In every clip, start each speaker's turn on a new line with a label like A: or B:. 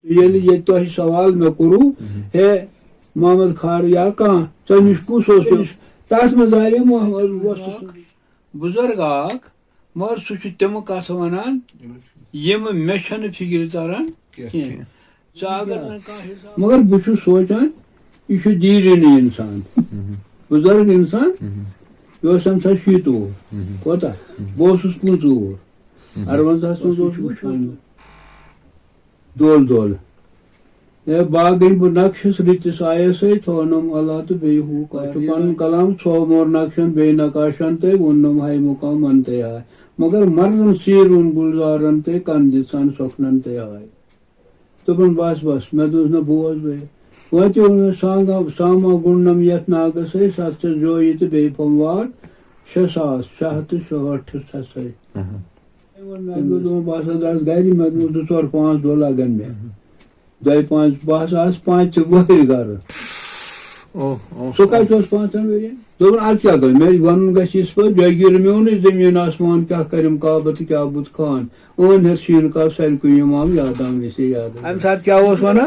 A: ये तो सवाल मे करू हे मोहम्मद खार या कह चनिश कुस तस मज आये मोहम्मद बुजुर्ग मगर सह तम कथ वन यम मे फिक्र तरन मगर बहुत सोचान यह दीन इंसान बुजुर्ग इंसान यह सा 7 वोर कोता बह 15 वोर 58 मज दोल दोल बाग गई बह नक्शस रितिस आयस थोनम अल्लाह तो बे हू पन कलाम छो मोर नक्शन बे नकाशन ते वनम हाय मुकाम ते आय मगर मर्दन सीरुन गुलजारन ते कंद सन सखनन ते आय दोपन बस बस मे दोस न बोज बे वो सांगा सामा गुणनम यथ नागस सत जोय तो बे पमवार 6,668 बस गर मे 2-4-5 दह लगन मे 2-5 बस 5 वहर गर सह कत 5 वन दोपन अत क्या गो मे वन गस पे जगीर म्यून जमीन आसमान क्या करम काबत क्या बुत खान ओन हर शीर का सैलकु इमाम याद से याद अम साथ क्या वन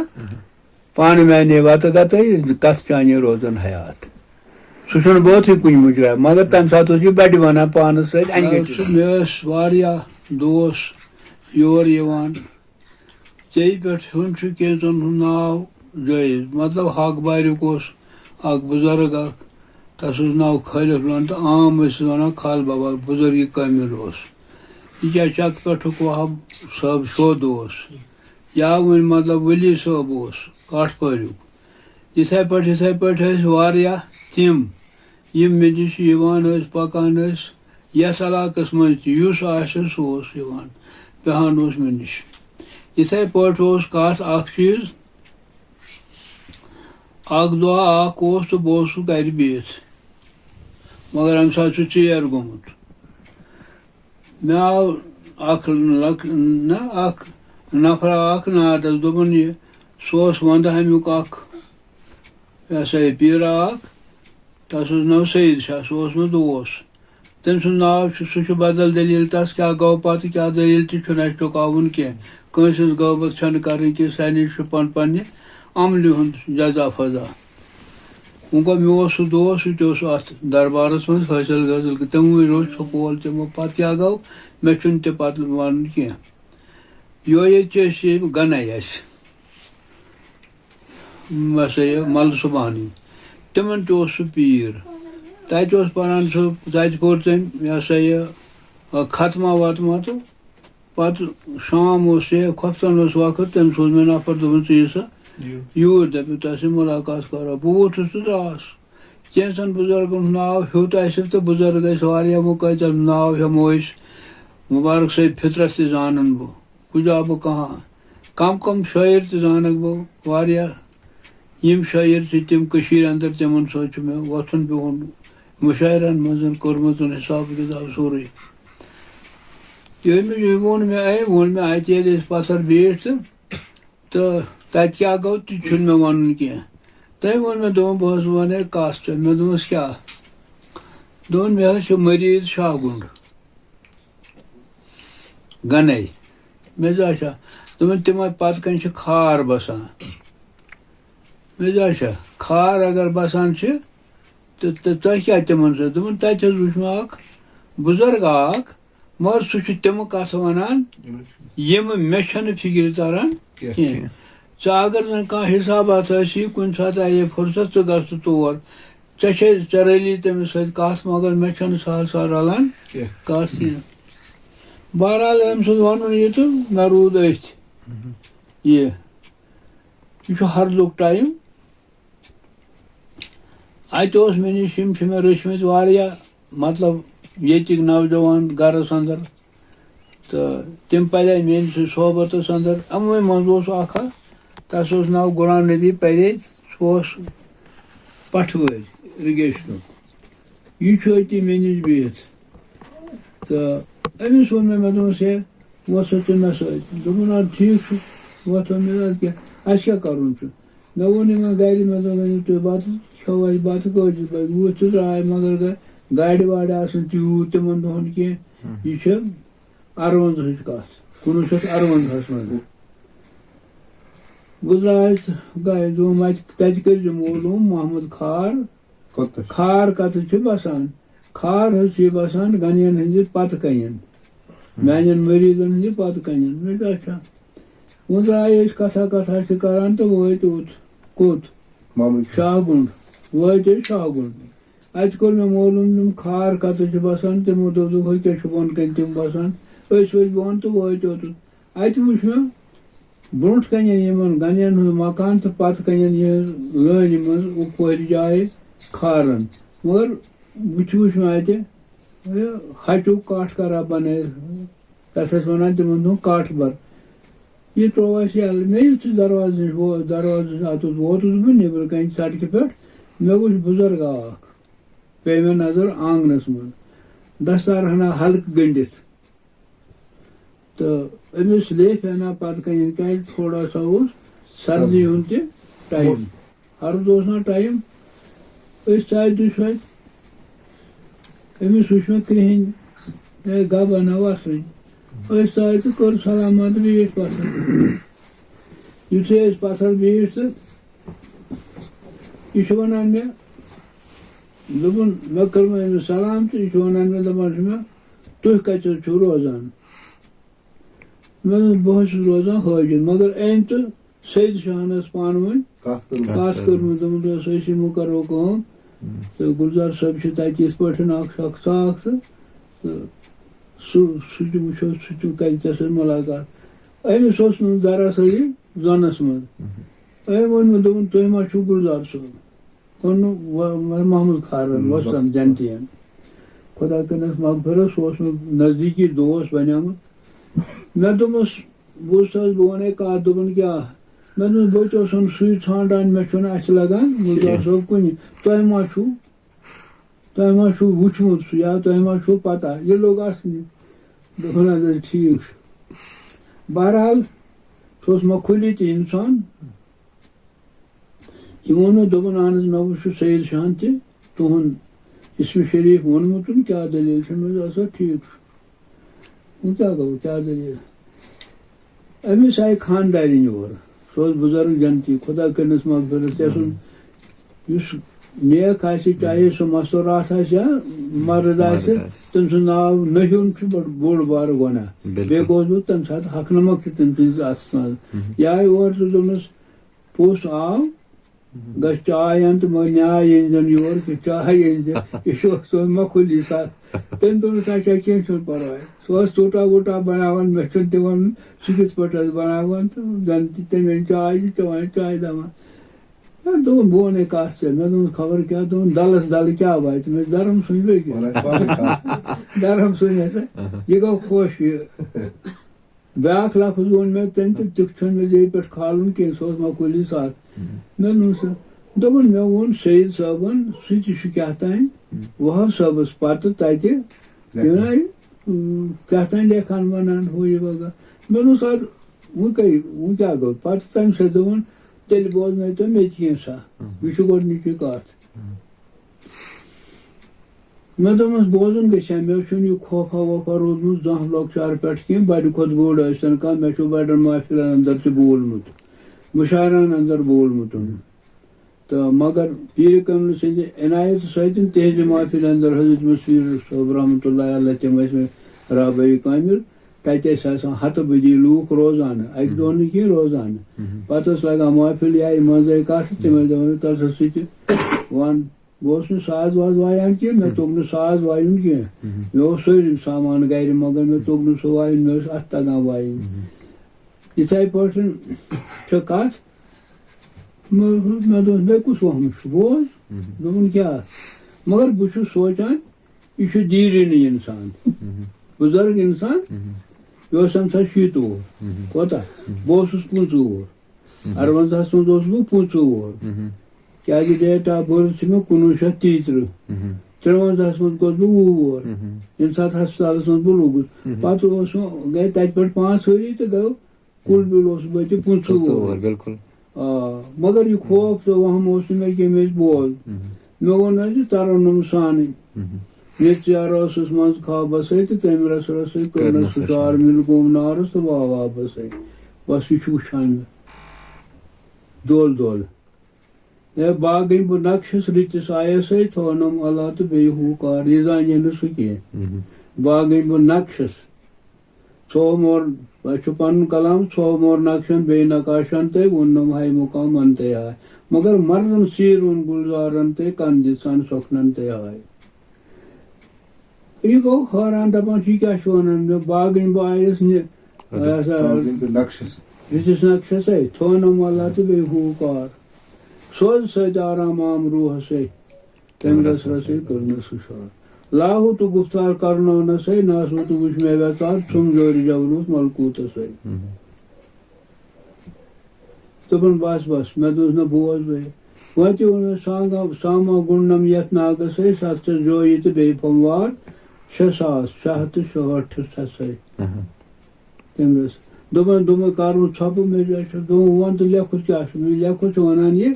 A: पान मैंने वत गत कथ चाने रोजन हयात सह बहुत ही कुछ मुजरा मगर तम सात बड़ वन पान सह दोस योर चे पे हन कैंचन नाव जायज मतलब हक बारिक अख बुजुर्ग तस नाव खालिफ लोन तो आम वन खाल बाबा बुजुर्ग कामिल यह क्या चक पे वहाब सब शोद या वन मतलब वली सब कठ पारिक इथे पे तम यम मे नश पकान यस इलाकस मज सह बेहान मे नश इथे पे कत चीज दुआ तो बह गर बित मगर अम सात चेर गोमुत मे आव नफर नादस दोपन यह सह वंद हमुक यह सा पीर तस नाव सईद शाह सह मे दोस तम सुन नाव सह बदल दलील तस क्या गो पत क्या दलील तह टुकावन कह कंस गबत कर सानी पन पन्ने अमल हूं जजा फजा वो गो मे सह दोस सह अत दरबारस मज हासिल गजल तम रोज सपोल तमो पत क्या गो मे चुन पत वन कह ये गनाई मल सुबानी तमन सह पीर तत पान तत पोर तम यह सा यह खत्मा वत्मा तो पत शाम खोफ्तन वक्त तम सोज मे नफर दोपन सा यूर दपो तस मुलाकात करो बह वोथुस तो द्रास कैंसन बुजुर्गन नाव हेत तो बुजुर्ग वारिया मुकदस नाव हेमो मुबारक सैद फितरत तह जानन बह कुजा बह कहाँ कम कम शायर तह जानक बह वारिया यम शायर तम अंदर तमन सत मे वथुन बिहुन मुशायरन मज कोर्मुत हिसाब किताब सोरे ये वोन मे अत पथर बेठ तो तत क्या गो तह मे वन कह तम वो मे दोपन बह वन कस मे दोस क्या दोपन मे मरीज शाहगुंड गनई मे अच्छा दोपन तम पत कन खार बसान मे अच्छा खार अगर बसान तो तुह क्या तमन सो दोपन तत वुच मे बुजुर्ग मगर सह तम कथ वन यम मे फिक्र तरन अगर न कह हिसाबात कुन सात आये फुर्सत तो गस तौर चे रली तमिस कथ मगर मे सहल सहल रलान कथ कह बहरहाल अम सुद वन यह तो मे रूद अथ यह हरदुक टाइम अत मे नश मे रचमत वारिया मतलब ये नौजवान गरस अंदर तो तम पले मे सोहबत अंदर अमवे मज तस नाव गुलाम नबी परे सह पठवर इरीगेशन यह अति मे नश बित तो अमिस वो मे दोस हे वो तो मे दोपन ठीक वो मे क्या क्या कर मे वो गर मे दो बत खो बत वो द्राय मगर गाड़ वाड़ तूत तमन दोहन कह यह 58 कथ 1958 मज गुजरात गए तत कर मालूम मोहम्मद खार कत बसान खार बसान गनियन हंद पत कन मान मरीजन हंद पत कन मे अच्छा वो द्राय कथा करान तो वत कोत शाहगुंड वत शाहगुंड अत कोर मे मालूम तुम खार कत बसान तमो दोप क्या बोन कन तम बसान बोन तो वत अत वुच मे ब्रोट कन गनियन मकान तो पत कन लान मज उपर जाए खारन मगर वुच मे अत हचु काठ करा बन तथ वन तम काठ बर यह त्रो यल मे युथ दरवाज अत वोतुस बह नबर कन सड़क पे मे वुच बुजुर्ग पे मे नजर आंगनस मज दस्तार हना हल्क गंडित तो अमिस लेफ हना पत कन क्या थोड़ा सा सर्दी हूं टाइम हर्द ना टाइम चाय दुशवाई अमिस वुच मे कृहन गब ना वसन चाय तो कर सलामत बीठ पथर युथे पथर बीठ तो यह वन मे दोपन मे कर अमिस सलाम तो यह वन मे दपान मे तुह कत रोजान मे बहुत रोजान हाजिर मगर अम तो सैद शाहनस पान वन कत कर्मो करो कम तो गुलजार सब तत इस पे साख सह कर मुलाकात अमिस दरअसल जनस मज वो दोपन तुम मा गुलजार सोब वो मोहम्मद खारन वसन जनतियन खुदा करनस मगफिरत सह नजदीकी दोस्त बनियामत मे दोपस बह वन कत दोपन क्या मे बहुत सु ान मे अथ लगान गुलजार सोब कुन तुम मा वुचमुत सह या तुम मा पता यह लोग दोपन ठीक बहरहाल सह मखुली इंसान यह वो दोपन अहन मे वुच सैद शाह तुहद इसम शरीफ वोनमुत क्या दलील मे ठीक वो क्या गो क्या दलील अमिस आय खानदारी और सह बुजुर्ग जनती खुदा करनस मगफिरत नेक चाहे सह मस्तूरात या मर्द तम सु नाव नहुन बोड़ बार गुना बे गोस बह तम सात हकनमक तम अत मज यह आय और तो दोपनस पुस आव ग चाय अन तो न्याय अन योर कि चाय अन यह मखुली साथ तम दोपस अच्छा कह पर्वा सह टूटा वूटा बनावान मे दिवान सह कित पे बनावान तो जन तम चाय चवान चाय दपान दोपन बह वन कत मे खबर क्या दोपन दलस दल क्या वात मे दरम सुन दरम सुन यह गो खुश ब्याक लफ्ज वोन मे तम तुथ मे जे पे खालन कह सह मखुली साथ मे दोपन मे वोन सईद साहबन सह क्या तान वहाब साहबस पत तत क्या तान लेखान वनान हो यह वगैरह मे वो क्या गो पे तम से दोपन तेल बोजन तो मे सा यह गोडनिच कत मे दोपस बोजन गया मे यह खौफा वौफा रोदमुत जह लौकचार पे कह बड़ खुद बोड़ सन कह मे बड़न महफिलन अंदर बोलमुत मुशायरान अंदर बोलमुत तो मगर पीर कमल सद इनायत सत तहज महफिल अंदर हजरत मसीर साहब रहमतुल्लाह अलैह तम राबरी कामिल तत हत बदी लूक रोजान अक दो कह रोजान पे लगा महफिल या मज कत तम तल वन बह साज वाज वायान कह मे तोग साज वायुन कह मे सारी सामान गर मगर मे तोग सह वायुन मे अत तगान वायुन इथे पे कत मे मे कुछ वहम बोज दोपन क्या मगर बह सोचान यह दीरिन इंसान बुजुर्ग इंसान यह तम 70 वोर कोता बह 55 वोर 58 मज बह 55 वोर क्या डेट ऑफ बर्थ मे 1933 53 मज गोस बह 20 वोर ये सात हस्पताल मज बह लोगुस पे गए तत पे 5 वरी तो गो कुल बिल बचे 55 वोर बिल्कुल मगर यह खौफ तो वहम मे कह मे बोल मे वो तरन्नुम सान मे चारस मज खाबस तो तम रस रस कर मिल गोम नारस तो वाह वाह बस यह वुचान dol dol. Ne bagin bu nakşes ritis ayası tonum Allah tu behu kar izan yenu suki. Bagin bu nakşes. Çoğumor çupan kalam çoğumor nakşen bey nakaşante unnum hay mukam ante ya. Magar mardın sirun gulzarante kandisan soknante ay. Ego haran dapan şikaşonan bagin bu ayası ne?
B: Bagin bu nakşes.
A: Ritis nakşes ay tonum Allah tu behu kar. Söz seydaram amruh se temres rase karna sushar lahu tu guftar karna na se nasu tu gushme vetar tum jori javrus malkut se tobun bas medus na boz ve vati un sama gunnam yatnaga se satya joyit be pamvar shasas shahat shohat se temres doma karun chapu me jaş do want lekut jaş mi lekut onani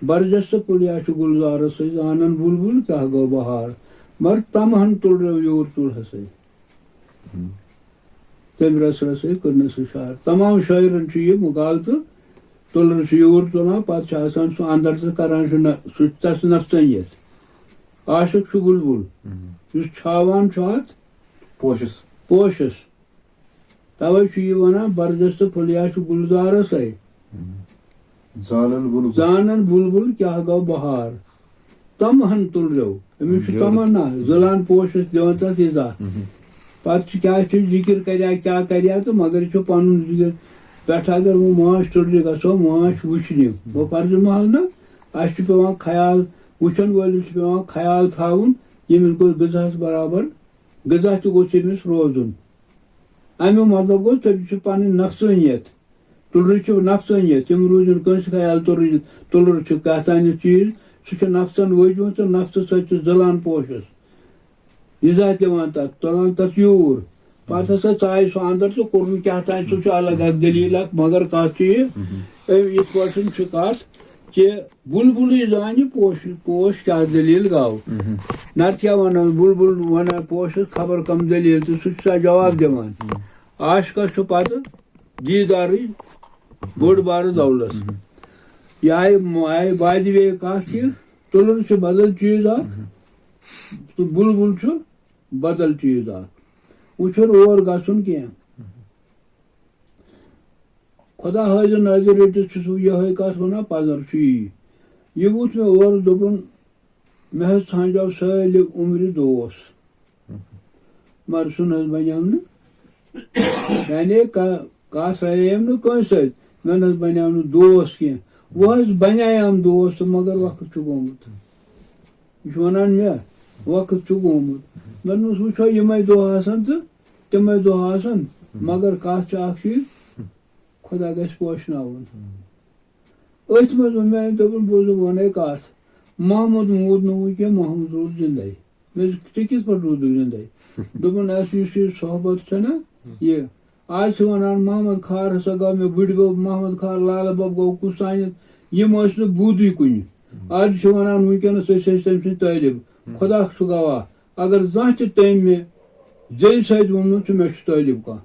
A: बरजस पुलिया गुलजार से आनंद बुलबुल क्या गो बहार मर तम हन तुल your तुल हसे तम रस रसे करने सुशार तमाम शायरन ये मुगाल तो तुल रस योर तुला पात शासन सु अंदर से करान सुचता नफ्सनियत आशिक छु बुलबुल युस छावान छात पोशस तवे छु ये वना बरजस पुलिया गुलजार से जानन बुलबुल क्या गो बहार तम हन तुल रहो अमिस तमन्ना जलान पोश दिवन तस इजा पत क्या जिक्र करिया क्या करिया तो मगर छु पनुन जिक्र पेठ अगर वो माश तुल गसो माश वुचनि वो फर्ज महल ना अस पेवान ख्याल वुचन वलिस पेवान ख्याल थाउन यमिस गो गजास बराबर गजा तो गो सेमिस रोजुन अमि मतलब गो तब पन नफ्सनियत तुलर नफ्सनियत तम रोजन कंस ख्याल तुलर कहतान चीज सह नफ्सन वजम तो नफ्स सत जलान पोशस इजा दिवान तथ तुलान तथ यूर पे हसा चाय सह अंदर तो कोर क्या सह अलग दलील मगर कत इत कत कि बुलबुल जान पोश क्या दलील गाव नत क्या वन बुलबुल वन पोशस खबर कम दलील तो सह जवाब दिवान आशकस पे दीदार बोड़ बार दौलत यह आय बाद वे कत तुलर बदल चीज तो बुलबुल बदल चीज वह और गसन कह खुदा हाज नजर रटित ये कत वन पदर यह वुच मे और दोपन मे ठांजाव सालिम उम्र दोस मगर सुन बनेम यानी कत रायम न कंस मे बनेम दोस कह वह बनायाम दोस तो मगर वक्त गोमुत यह वनान मे वक्त गोमुत मे वो यमे दह तो तमे दह मगर कत चीज खुदा गस पोशनावन अथ मज मे दोपन बोजो वन कत महमूद मूद नु क्या महमूद रूद जिंदे मे किस पे रूद जिंदे दोपन सोहबत ना ये आज वनान मोहम्मद खार हसा गो मे बुढ़ बब मोहम्मद खार लाल बब गो कुछ सानित यम बूद कुन आज वनान वनकस तम तालिब खुदा गवाह अगर जह तम मे जे सत वोन मे तालिब कह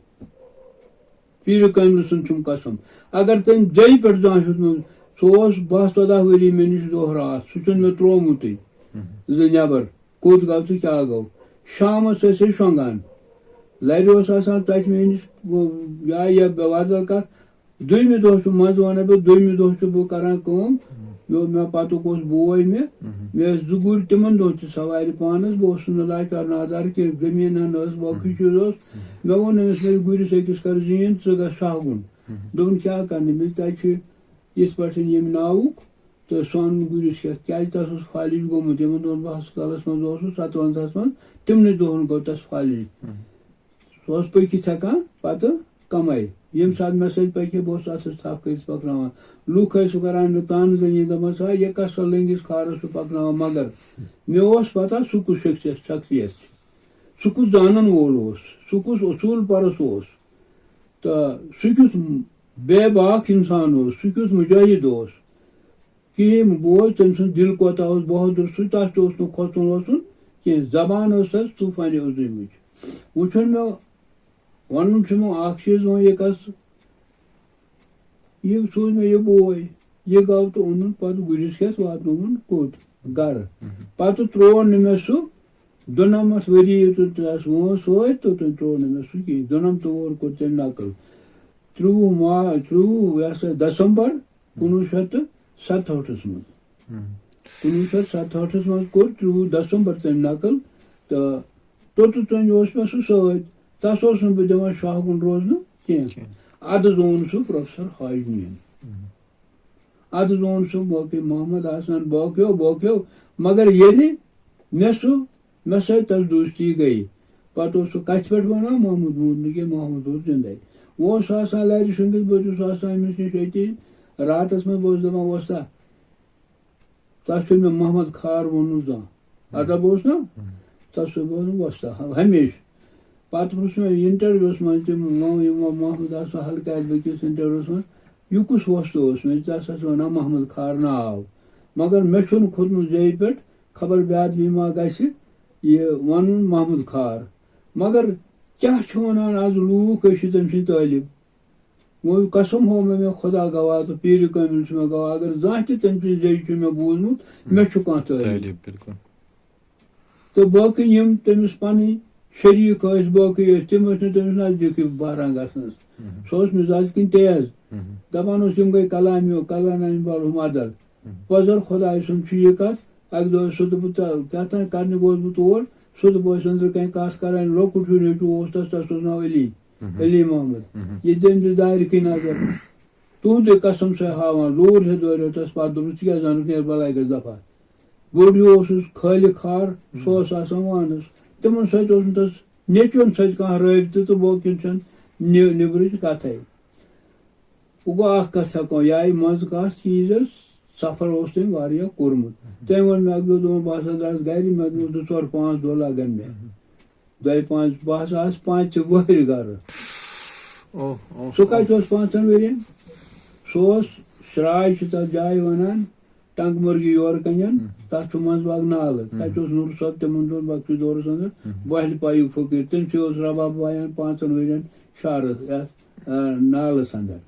A: पीर कमल सुन कसम अगर तम जे पे जह सह 12-14 वरी मे नश दह रात सह मे त्रोमुत नबर कोत गो तो क्या गो शाम शोंगान लर तथ मे नश या बदल कत दुमे दह मज वन बह दुमे दह बह कर मे पतुक बोय मे 2 गुर तिमन दह सवार पानस बह लाचार नादार कि जमीन बाकी चीज मे वोन अमिस मे गुरिस अकिस कर जीन ग शाहगुन दोपन क्या कर मे तक इत पे यम नावुक तो सोन गुरिस क्या तस फालिज गोमुत यमन दोन बह हस्पतालस मज 57 मज तिमन दोहन गो तस फालिज सह पकित हेकान पे कमाई यम सात मे सत पके बह थप कर पकन लूख करान तान जनी दपान सा यह कस लंगिस खारस पकन मगर मे पता सह कुछ शख्सियत सह कुछ जानन वोल सह कुछ असूल परस तो सह कुछ बेबाक इंसान सह कुछ मुजाहिद कि बोझ तम सद दिल कोता बहादुर सह तथ खोचुन वोचुन कह जबान तूफान अजीम वुन मे वन चीज वो ये कस ये सूझ मे ये बोय ये गौ तो उन पत गुरिस हेत वातन कोत गर पत त्रोन मे सह 2 वरी वो सोत तो त्रोन मे सह कह 2 तोर कोर तम नकल 30 दिसंबर 1967 मज 1967 मज कोर 30 दिसंबर तम नकल तो तोत मे सह सत तस बह दिवान शाह कुन रोजन कह अद जोन सह प्रोफेसर हाजमीन अद जोन सह बाकी मोहम्मद हसन बोक्यो मगर ये मे सत दोस्ती गई पत कथ पे वन मोहम्मद मूद नो मोहम्मद जिंदे वो लर शंगित बस अमिस नश ये रात में बस दपान वस्ता तस मे मोहम्मद खार वोन अदब ना तस वस्ता हमेश पत मे इंटरव्यूस मज मोहम्मद हसन हल्का बकिस इंटरव्यूस मज यह कुछ वस्त मे वन मोहम्मद खार नाव मगर मे खोतमुत जे पे खबर ब्याद मा ये वन मोहम्मद खार मगर क्या वन आज लूक तम तालीम वो कसम हो मे खुदा गवाह तो पीर कमिल मे गवाह अगर जहाँ तम जे मे बूजमुत मे कह तालीम तो बाकी तमिस पन शरीक बाकी तम तमिस नजदीक बहरान गसन सह मिजाज कन तेज दपान गई कलानामी बाल अदल पजर खुदा सुन यह कत अक दह सुत क्या कर गोस तौर सुत बस अंदर कहीं कस कर लकुट नेचू तस नाव अली मोहम्मद ये तम दार कन नजर तुंद कसम से हावान लूर हे दौर तस पे दोपस क्या जान बलाई गई दफा बोड़ खाल खार सह वानस तमन सस नेचुन सह रबत तो बाकिन निबर कथ गो कथ हेको यह आई मज कह चीज सफर तम कोर्मुत तम वो मे अक दह बह द्रास गर मे 2-4-5 दह लगन मे 2-5 बह 5 वहर गर सह कत 5 वरियन सह शराय तथ जाय वन टंगमर्गी योर कन तथ मज नाल तक नूर सब तमन दोन वक्त दौरस अंदर बहल पायु फकीर तम रबाब वायान 5 वरियन शार नालस अंदर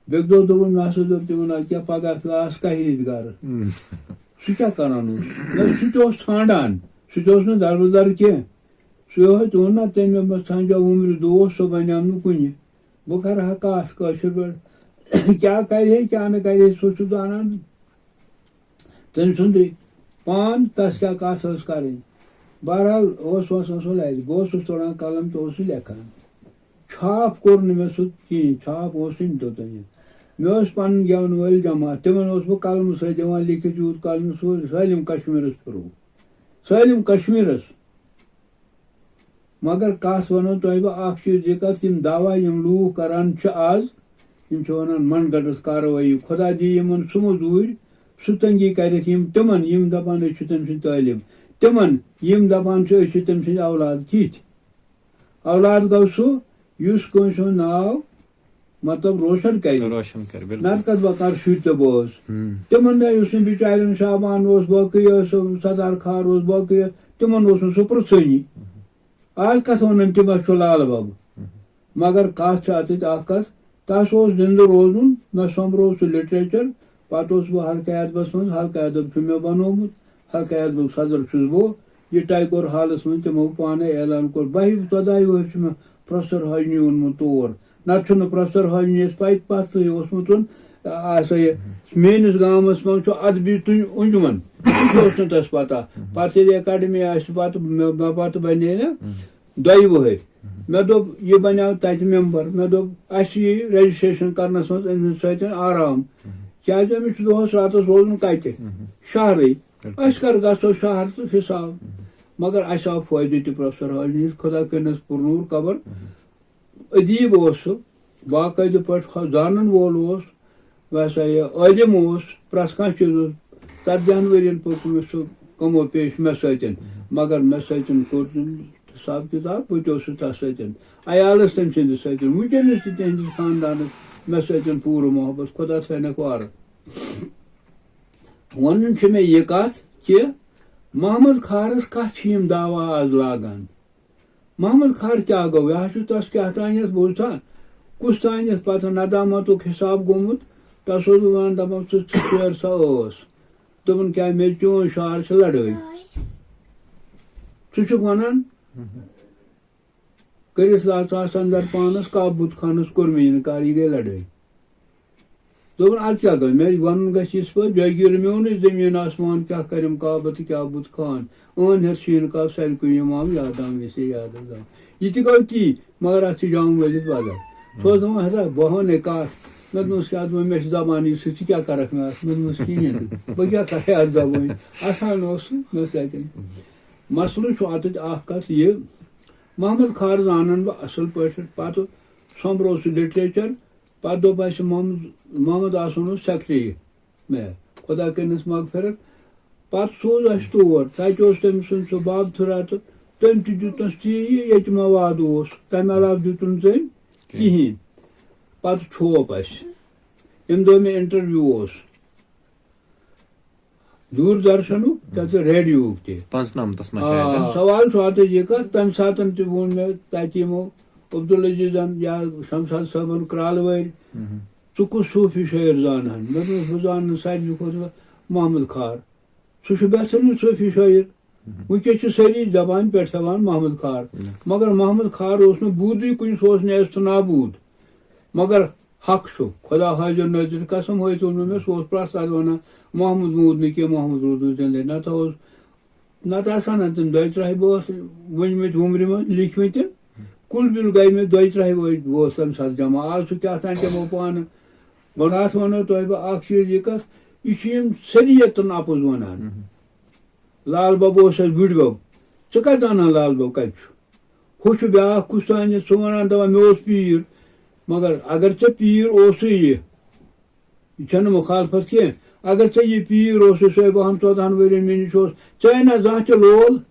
A: बेक दो दोपन मे हसा दोप तमन क्या पगह आस कह गर सह क्या करान सह ठान सह दरबदर कह सह वो ना तम मे ठान उम्र दोस्त सह बन कुन बह कर कत पे क्या करे क्या न करे सह दान तम सुंद पान तस क्या कत कर बहरहाल सह लर बह तोड़ान कलम तो लेखान छाप कोर मे सह कहें छाप तोतन मे पन गेवन वल जमा तिमन बह कलम सवान लिखित यूत कलम सलिम कश्मीरस फिर सलिम कश्मीरस मगर कस वनो तुह बह चीज यह कत दावा लूक करान आज वन मनगढ़ कार्रवाई खुदा दी सह मजूर सह तंगी कर तमन दपान तम तालीम तमन दपान तम औलाद कित औलाद गो सह नाव मतलब रोशन कर नत कत बह कर शुर तो बोस तमन बिचार शाबान बाकी सदार खार बाकी तमन सह पृथनी आज कत वन तम लाल बब मगर कत कत तस जिंद रोजन मे सोम्बरो सह लिटरेचर पत बह हल्का अदबस मज हल्का अदब मे बनोमुत हल्का अदब सदर बह यह तय कोर हालस मज तमो पाने ऐलान कोर 12-14 वह मे प्रोफेसर हाजनी ओनमुत तौर नत प्रोफेसर हाजनी पत मेनिस गामस मज अदबी अंजुमन तस पता पे एकेडमी पत बने ना 2 वहर मे दोप यह बनो तत मेम्बर मे दोप रजिस्ट्रेशन करनस मज सत आराम क्या अमिस दोहस रात रोजन कत शहर कर गो शहर तो हिसाब मगर अस आव फायदे तो प्रोफेसर हाजनी खुदा करनस पुरनूर कबर अदीब बाकायदे पे जानन वोल वह आलिम प्रस कह चीज 14 वरियन पुर सह कमो पेश मे सतन मगर मे सतन कोर हिसाब किताब पुतो सह तथ सतन अयालस तम सद सतन वुनकस तहदिस खानदान मे सतन पूर मोहब्बत खुदा थनक वार वन मे यह कत कि मोहम्मद खारस कत दावा आज लागान मोहम्मद खार क्या गो यह तस क्या तान बोझा कुछ तान पे नदामत हिसाब गोमुत तस वन दपान शेर सा दोपन क्या मे चोन शार से लड़ाई सह वन करिस लाचास अंदर पानस काबूत खानस कोर मे इनकार यह गई लड़ाई दोपन आज क्या कर मे वन गस पे जगीर मोन जमीन आसमान क्या करम काबत क्या बुत खान अन हे शीन काब सैलकुम आम याद आम वैसे याद यह गो ती मगर अत जाम वलित बदल सो दपान हसा बह वन कत मे दोस क्या मे जबान सह क्या करक मे मे कहें बह क्या कर अत जबान आसान मे मसल अत कत यह मोहम्मद खार जान बह असल पे पे सोम्बरो सह लिटरेचर पे दोप मोहम्मद आसन सेक्रेटरी मे खुदा करनस मगफिरत पे सोज अस तौर तत तम सह बाब थुरा तो तम तुतस ती ये मवाद तम अलाव दुन तम कहें पे छोप अम दो मे इंटरव्यू दूरदर्शन तथ रेडियो सवाल अत यह कत तम सात वो मे तमो अब्दुल अजीजन या शमशाद साहबन क्राल वर कुस सूफी शायर जान मे बह जान सारे खुद मोहम्मद खार सह बेहतरीन सूफी शायर वनकस सारी जबान पे मोहम्मद खार मगर मोहम्मद खार बूद कुन सह नाबूद मगर हक खुदा हाजिर नजर कसम हो मे सह प्रत साल वन मोहम्मद मूद न कह मोहम्मद रूद जिंदे नत आसान तम दो त्रह बह वनमत वुमर मे लिखमत कुल बिल गई मे दो त्रह वो तम सात जमा आज क्या तमो पान बस वनो तुह बह चीज यह कत यह सारी यन अपोज वन लाल बब बुड़ बब च कत अना लाल बब कत हुश ब्या कुछ तान सह वन दपा मे पीर मगर अगर ऐ पीर यह मुखालफत कह अगर ऐ यह पीर 12 वर मे नश ऐ ना जह ते लोल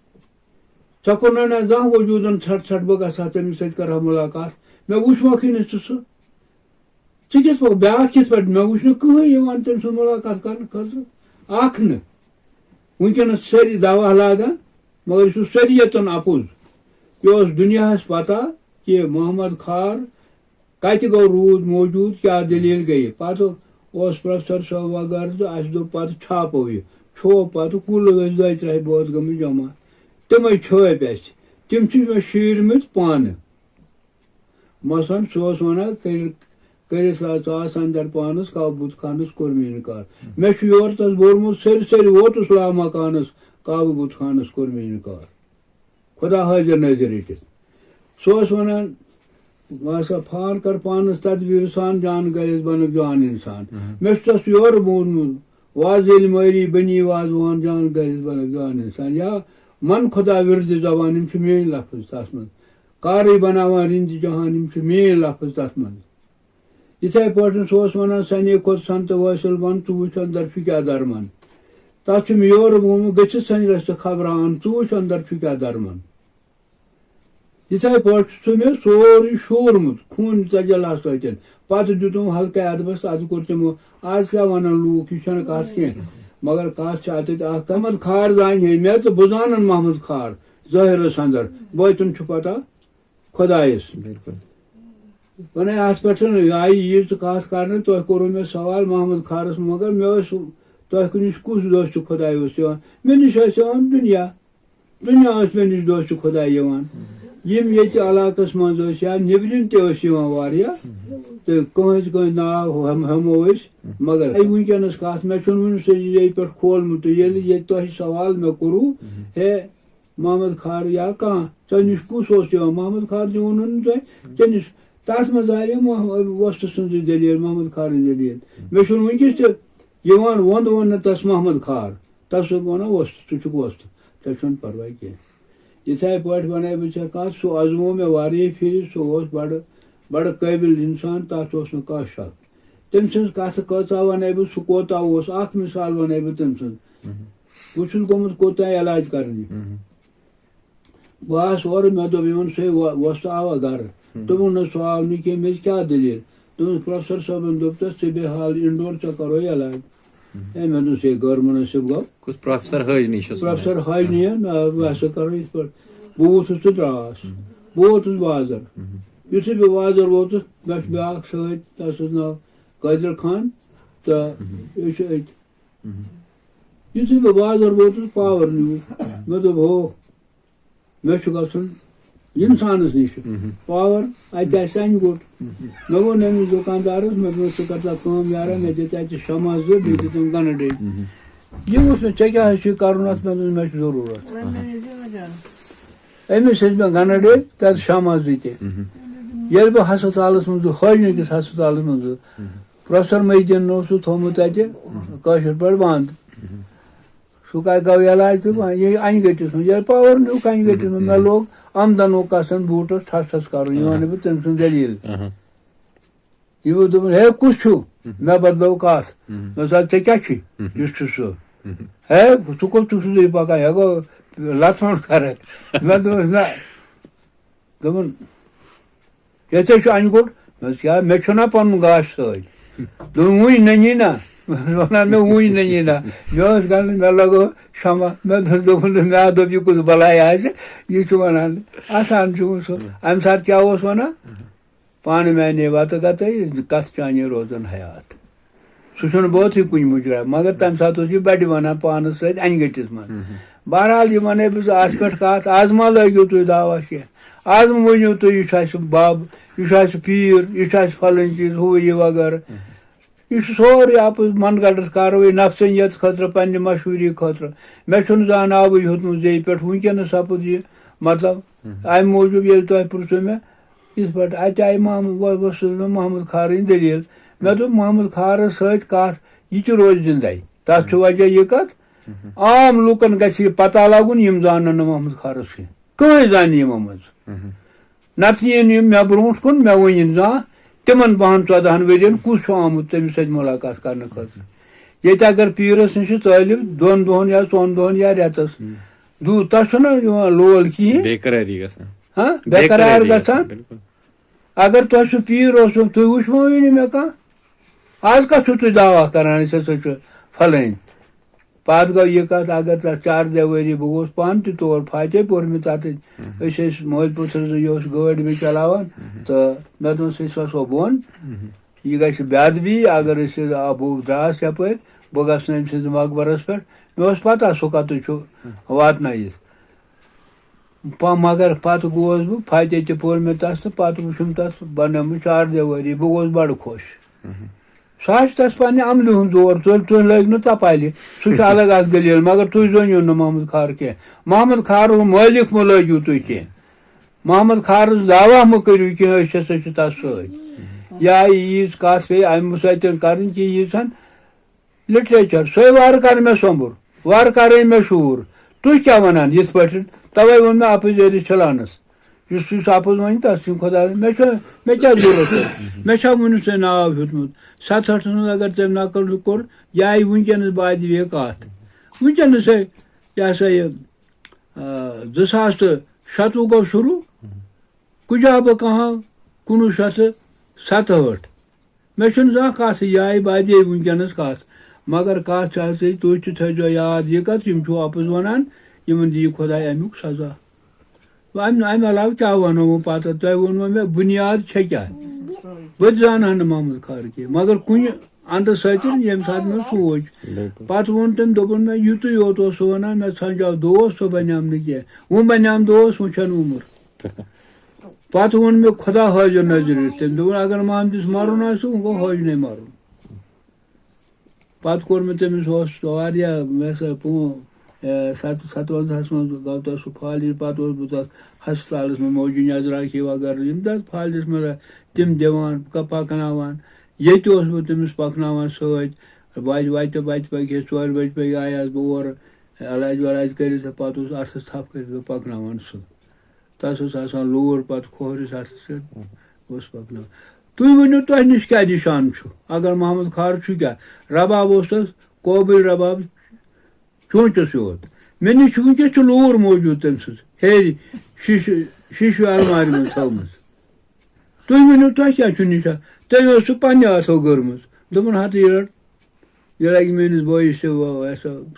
A: ऐ कोर ना जह वजूदन छट छट बह गहा तमिस कर मुलाकात मे वुच न सह कित पे ब्या कित पे मे वुच कहें तम सद मुलाकात कर खतर वनकस सारी दवा लागान मगर यह सारी यन अपोज यह दुनिया पता कि मोहम्मद खार कत गो रूद मौजूद क्या दलील गई पे प्रोफेसर साहब वगैरह तो अस दोप पे छापो यह छोप पे कुल दो त्रह बोत गम जमा तमें छप तम मे शीरमत पान मसलन सह वन करिस अंदर पानस काबूत खानस कोर मे इनकार मे योर तस बोरमुत सर वोतुस ला मकानस काबूत खानस कोर मे इनकार खुदा हाजिर नजर रटित सह वन बसा फान कर पानस तदबीर सान जान गलिस बन जान इंसान मे तस योर बोनमुत वाज मारी बनी वाजवान जान गलिस बन जान इंसान या मन खुदा विरद जबान मेन लफ्ज तथ मज कार बनावान रिंद जहान मेन लफ्ज तथ मज इथे पे सह वन सने खुद संत वसल बन तू वुच अंदर क्या दरमन तथ योर वोन गि सनरस खबरान तू वुच अंदर क्या दरमन इथे पे मे सोरी शोरमुत खून चजल सतन पे दुतम हल्के अदबस अद कोर तमो आज क्या वन लूक यह कत कह मगर कत अत मोहम्मद खार जान मे तो बह जान मोहम्मद खार ज़ाहिरस अंदर बतन पता खुदायस वन अत पे आई यीज कत कर तुह कोर मे सवाल मोहम्मद खारस मगर मे तुह नश कुस दोस्त खुदाय मे नश दुनिया मे नश दोस्त खुदाय यम ये इलाकस मज या निबरन तह तो कह नाव हमो मगर वनकस कत मे वन ये पे खोलमुत ये तुह सवाल मे कोरू हे मोहम्मद खार या कह नश कुस मोहम्मद खार वोन तुह नश तथ मज आये वस्त सज दलील मोहम्मद खार दलील मे वनकस तवान वंद वन तस मोहम्मद खार तस वन वस्त षुक वस्त तक परवाह कह इथे पे वन बह कत सह अजमो मे वारे फिर सह बड़ काबिल इंसान तथ कह शक तम सज कत कचा वन बह सह कोता मिसाल वन बह तम सज बहुत गोमुत कोता इलाज करने बह और मे दोन सह वस्त आवा घर दोन सह आव न कह मे क्या दलील दोस प्रोफेसर साहबन दोपस ऐ बे हाल इंडोर ऐ करो इलाज मे दोस ये गैर मुनासिब गो
C: प्रोफेसर हाजनी
A: बह करो इत पे बह वोथुस तो द्रास बह वोथुस बाजार युथे बह बाजार वोथुस मे ब्या सत नाव कादिर खान تہٕ یہِ چھُ أتۍ یُتھُے بہٕ بازر ووتُس پاور نیوٗ مےٚ دوٚپ ہو مےٚ چھُ گژھُن اِنسانس نِش پاور اَتہِ آسہِ اَنہِ گوٚٹ مےٚ ووٚن أمِس دُکاندارس مےٚ دوٚپ ژٕ کر سا کٲم یارا مےٚ دِ ژٕ اَتہِ شمع 2 بیٚیہِ دِتِم گنٛڈٕ یہِ وُچھ مےٚ ژےٚ کیٛاہ چھُے کرُن اَتھ مےٚ دوٚپ مےٚ چھُ ضروٗرت أمِس ہیٚژ مےٚ گنٛڈٕ تَتھ شمع 2 تہِ ییٚلہِ بہٕ ہسپتالس منٛز حٲجنہِ کِس ہسپتالس منٛز پروفیسر محدیٖنن اوسُکھ تھوٚمُت تَتہِ کٲشِر پٲٹھۍ بنٛد سُہ کتہِ گوٚو علاج تہٕ یہِ انہِ گٔٹِس منٛز ییٚلہِ پاور نیوٗکھ انہِ گٔٹِس منٛز مےٚ لوگ آمدنو کَسن بوٗٹس ٹھس ٹھس کرُن یہِ وَنہٕ بہٕ تٔمۍ سٕنٛز دٔلیٖل یہِ اوس دوٚپُن ہے کُس چھُ مےٚ بدلٲو کتھ مےٚ دوٚپُس ژےٚ کیٛاہ چھُے یُس چھُ سُہ ہے ژٕ کوٚت چھُکھ سیوٚدُے پکان یہِ گوٚو لژھ فرق مےٚ دوٚپُس نہ دوٚپُن ہے ژےٚ چھُ انہِ گوٚٹ مےٚ دوٚپُس کیٛاہ مےٚ چھُنا پنُن گاش سۭتۍ دوٚپُن وُنہِ ننی نا وَنان مےٚ وُنہِ ننی نا مےٚ اوس گنٛڈٕ مےٚ لگوو شمع مےٚ دوٚپُن مےٚ دوٚپ یہِ کُس بلاے آسہِ یہِ چھُ ونان آسان چھُ سُہ امہِ ساتہٕ کیٛاہ اوس ونان پانہٕ میانے وتہٕ گتے کتھ چانے روزان حیات سُہ چھُنہٕ بٲتھٕے کُنہِ مُجراہ مگر تمہِ ساتہٕ اوس یہِ بڑِ ونان پانس سۭتۍ انہِ گٔٹِس منٛز بہرحال یہِ ونے بہٕ اتھ پٮ۪ٹھ کتھ آز ما لٲگِو تُہۍ دعوا کینٛہہ آز مہ ؤنِو تُہۍ یہِ چھُ اسہِ بب یہِ چھُ اسہِ پیٖر یہِ چھُ اسہِ فلٲنۍ چیٖز ہُہ یہِ وغٲرٕ یہِ چھُ سورُے اَپُز من گٹس کاروٲیی نفسٲنیت خٲطرٕ پننہِ مشہوٗری خٲطرٕ مےٚ چھُنہٕ زانٛہہ ناوٕے ہیوٚتمُت زیٚیہِ پٮ۪ٹھ وٕنکیٚنس سپُد یہِ مطلب امہِ موٗجوٗب ییٚلہِ تۄہہِ پرٛژھوٗ مےٚ یِتھ پٲٹھۍ اَتہِ آیہِ وٕچھ مےٚ محمد خارٕنۍ دٔلیٖل مےٚ دوٚپ محمد خارس سۭتۍ کتھ یہِ تہِ روزِ زِندے تتھ چھُ وجہ یہِ کتھ عام لُکن گژھِ یہِ پتہ لگُن یِم زانن نہٕ محمد خارس کینٛہہ کٕہٕنۍ زانہِ یِمو منٛز نتہٕ یِن یِم مےٚ برونٛٹھ کُن مےٚ ؤنِن زانٛہہ تِمن 12 ؤرین کُس چھُ آمُت تٔمِس سۭتۍ مُلاقات کرنہٕ خٲطرٕ ییٚتہِ اگر پیٖرس نِش چھُ ژٲلِو 2 دۄہن یا 4 دۄہن یا رٮ۪تس تۄہہِ چھُنہ یِوان لول کِہیٖنۍ بےقرار گژھان اگر تۄہہِ سُہ پیٖر اوسُکھ تُہۍ وٕچھوٕے نہٕ مےٚ کانٛہہ آز کتھ چھُو تُہۍ دعوا کران أسۍ ہسا چھُ پھلٲنۍ پتہٕ گوٚو یہِ کتھ اگر تتھ 4 ؤری بہٕ گوٚوُس پانہٕ تہِ تور فاتے پوٚر مےٚ تتٕتھۍ أسۍ ٲسۍ مٲلۍ پوٚژھُس یہِ اوس گٲڑۍ بیٚیہِ چلاوان تہٕ مےٚ دوٚپُس أسۍ وسو بۄن یہِ گژھِ بےٚ اگر أسۍ بہٕ درٛاس یپٲرۍ بہٕ گژھٕ نہٕ أمۍ سٕنٛدِس مقبرس پٮ۪ٹھ مےٚ اوس پتہ سُہ کتُے چھُ واتنٲیِتھ مگر پتہٕ گوس بہٕ فاتے تہِ پوٚر مےٚ تتھ تہٕ پتہٕ وٕچھُم تتھ بنٲومٕژ 4 ؤری بہٕ گوٚوُس بڑٕ خۄش سُہ حظ چھُ تس پننہِ عملہِ ہُنٛد زور تُہۍ لٲگۍ نہٕ تپالہِ سُہ چھُ الگ اکھ دٔلیٖل مگر تُہۍ زٲنِو نہٕ محمد خار کینٛہہ محمد خارُک مٲلِک مہ لٲگِو تُہۍ کینٛہہ محمد خارس دعوا مہ کٔرِو کینٛہہ أسۍ ہسا چھِ تتھ سۭتۍ یا ییٖژ کتھ پیٚیہِ امہِ سۭتۍ کرٕنۍ کہِ ییٖژہن لِٹریچر سُے وارٕ کر مےٚ سوٚمبُر وارٕ کرے مےٚ شعوٗر تُہۍ کیٛاہ ونان یِتھ پٲٹھۍ توے ووٚن مےٚ اپٲزیٲری چلانس یُس اپُز وَنہِ تتھ ژھٕنہِ خۄدا مےٚ کیٛاہ ضروٗرت مےٚ چھا وُنیُک تۄہہِ ناو ہیوٚتمُت 67 منٛز اگر تٔمۍ نقل کوٚر یہِ آیہِ وٕنکیٚنس بادوے کتھ وٕنکیٚنسے یہِ ہسا یہِ 2027 گوٚو شروٗع کُجا بہٕ کہاں 1967 مےٚ چھُنہٕ زانٛہہ کتھ یہِ آیہِ بادے وٕنکیٚنس کتھ مگر کتھ چھِ حظ تُہۍ تہِ تھٲیزیو یاد یہِ کتھ یِم چھِو اپُز ونان یِمن دِیہِ خۄداے امیُک سزا امہِ علاوٕ کیٛاہ ونو وۄنۍ پتہٕ تۄہہِ ووٚنوٕ مےٚ بُنیاد چھےٚ کیٛاہ بہٕ تہِ زانہٕ ہا نہٕ محمد خار کینٛہہ مگر کُنہِ انٛدٕ سۭتۍ ییٚمہِ ساتہٕ مےٚ سوٗنٛچ پتہٕ ووٚن تٔمۍ دوٚپُن مےٚ یِتُے یوت اوس سُہ ونان مےٚ ژھانٛجاو دوس سُہ بنیٛام نہٕ کینٛہہ وۄنۍ بنیٛام دوس وۄنۍ چھَنہٕ عُمر پتہٕ ووٚن مےٚ خۄدا حٲضِر نٲضِر تٔمۍ دوٚپُن اگر محمدس مرُن آسہِ وۄنۍ گوٚو حٲجنٕے مرُن پتہٕ کوٚر مےٚ تٔمِس اوس واریاہ مےٚ ہسا 57 منٛز گوٚو تتھ سُہ فالج پتہٕ اوسُس بہٕ تتھ ہسپتالس منٛز موجوٗد نظراکھی وغیرہ یِم تتھ فالجس منٛز تِم دِوان پکناوان ییٚتہِ اوسُس بہٕ تٔمِس پکناوان سۭتۍ وتہِ پکہِ ہے 4 بجہِ بٲگۍ آیاس بہٕ اورٕ علاج ولاج کٔرِتھ پتہٕ اوس اتھس تھپھ کٔرِتھ بہٕ پکناوان سُہ تس اوس آسان لوٗر پتہٕ کھوورِس اتھس سۭتۍ اوس پکناوان تُہۍ ؤنِو تۄہہِ نِش کیٛاہ نِشان چھُ اگر محمد خار چھُ کیٛاہ رباب اوس تتھ قوبٕے رباب چونٛچس یوت مےٚ نِش چھُ وٕنکیٚس چھُ لوٗر موٗجوٗد تٔمۍ سٕنٛز ہیٚرِ شیٖشہٕ المارِ منٛز تھٲومٕژ تُہۍ ؤنِو تۄہہِ کیٛاہ چھُ نِشان تٔمۍ اوس سُہ پننہِ اتھو کٔرمٕژ دوٚپُن ہتہٕ یہِ رٹ یہِ لگہِ میٲنِس بٲیِس تہِ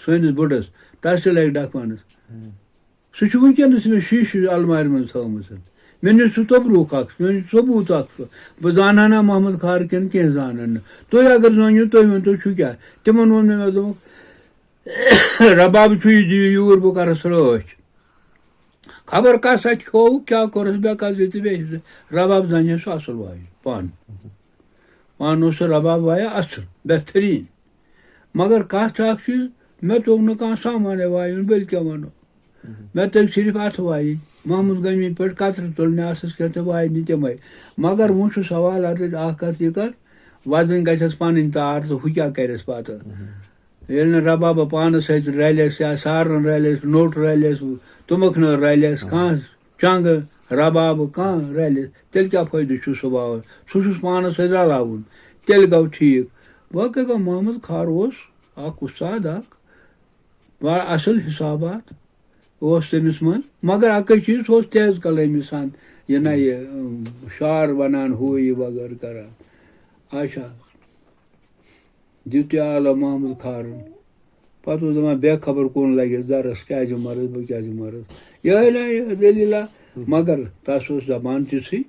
A: سٲنِس بٕڈس تس تہِ لگہِ ڈکھوَنس سُہ چھُ وٕنکیٚنس مےٚ شیٖشہٕ المارِ منٛز تھٲومٕژ मे सह तबरूक मे सबूत बह जाना ना मोहम्मद खार किन कह जान तुम अगर जानो तुम वन तो क्या तिमन वो मे दोक रबाब यह दियो यूर बह करस रच खबर कसा खो क्या कोरस बेकस बे रबाब जान सह असल वाय पान रबाब वाया असल बेहतरीन मगर कत चीज मे तोग न कह सामान वायुन बल क्या वनो मे तक सिर्फ अथ वाय महमूद गमी पे कतर तुलने क्या तो वायन तम मगर वो सवाल कत यह कत वजन गस पन तार तो हु क्या करस पत ये रबाब पानस रलस या सारन रलस नोट रलस तुमक न रलस कह चंग रबाब कह रलस तेल क्या फायदे सह बावर सह पानस रलावन तेल गो ठीक वाकई गो मोहम्मद खार उस्ताद बड़ा असल हिसाबात तमिस मन मगर अक चीज तेज कलमी सान यह ना यह शार वनान हु यह वगैरह करान अच्छा दित आला मोहम्मद खारन पे दपान बेखबर कौन लगे दरस क्या मरज बह क्या मरज यह ना यह दलीला मगर तस जबान तिथि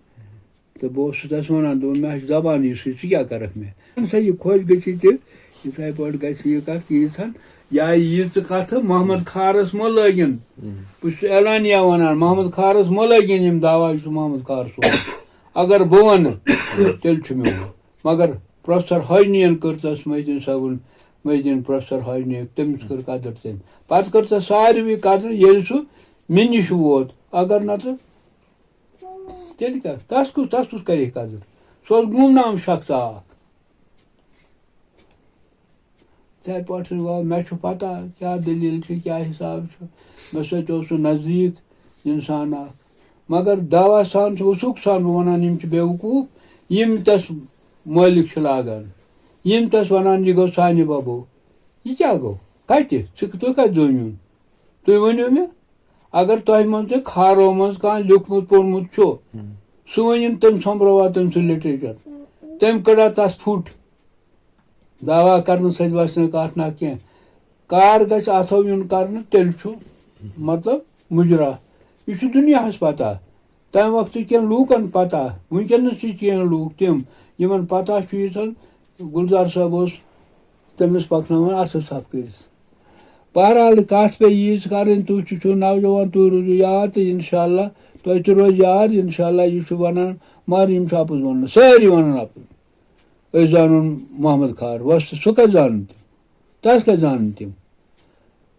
A: तो बह तस वन दोन मे जबान इसी क्या कर मे सा यह खुश गि तथे पे गह कत यीथन या यीज कथ मोहम्मद खारस म लगिन बस एलानिया वनान मोहम्मद खारस म लगिन दावा मोहम्मद खार सो अगर बह वन तेल मे मगर प्रोफेसर हजनियन कर तस मोहद्दीन साहबन मोहद्दीन प्रोफेसर हजनी तमिस कर कदर तम पे कर सारे कदर ये सह मे नश वोत अगर न तेल क्या तस कुछ करे कदर सह गुमनाम शख्स इथे पे मे पता क्या दलील क्या हिसाब मे सह नजदीक इंसान मगर दावा सान वसूख सान बह वन बेवकूफ यम तस मालिक लागान यम तस वन यह गो सानि बबो यह क्या गो कत तुह कत जोन तुम वनो मे अगर तुह मन खारो मज कह लिखमुत पोर्मुत सह वन तम संभ्रवा तम सह लिटरेचर तम कड़ा तस फुट दावा कर सत कत ना कह कार गथ अथो यून कर तेल मतलब मुजरा यह दुनिया पता तम वक्त कह लूकन पता वनकस कह लूक तम यमन पता गुलजार साहब तमिस पकन अथ थप कर बहरहाल कत पे यीज कर तुह नौजवान तुह रूजू याद तो इंशाल्लाह तुह तो रोज याद इंशाल्लाह यह वन मगर यम अपुज वन सारी वन अपुज जान मोहम्मद खार वस्त सह कत जान तस कत जान तम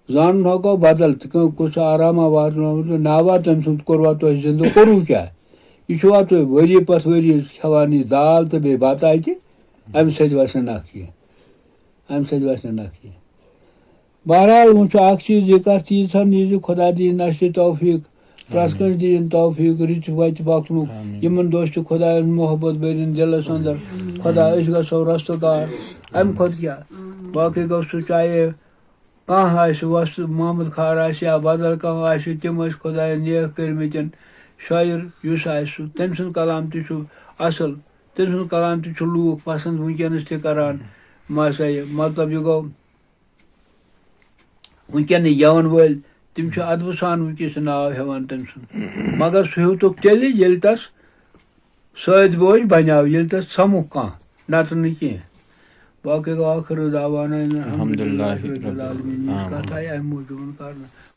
A: जान हको बदल कुछ आरामा वात नावा तम सुद कोरवा तुह जिंद कोरू क्या यह तुह वरी पे वरी खेवान दाल तो बे बत अत अम सत वस नख कह अम सत वस नख कह बहरहाल वो चीज यह कत यह खुदा दी नशर तौफीक प्रत कस दिन तौफीक रिच वत पकन यमन दोस्त खुदा मोहब्बत बरिन दिलस अंदर खुदा गो रस्तगार अम खुद क्या बाकी गो सह चाहे कह वस्त मोहम्मद खार या बदल कह तम खुदा नेक कर्मित शायर तम सद कलाम असल तम सद कलाम लूक पसंद वनकस तरान मसा मतलब यह गो वनकन यवन वल तम अदब सान वनकस नाव हेवान तम सद मगर सह हेतुक तेल ये तस सद बोझ बनो ये तस समुख कह नत न कह बाकी गो आखिर दावाना अल्हम्दुलिल्लाह रब्बिल आलमीन कथ आई अमि मूजूब कर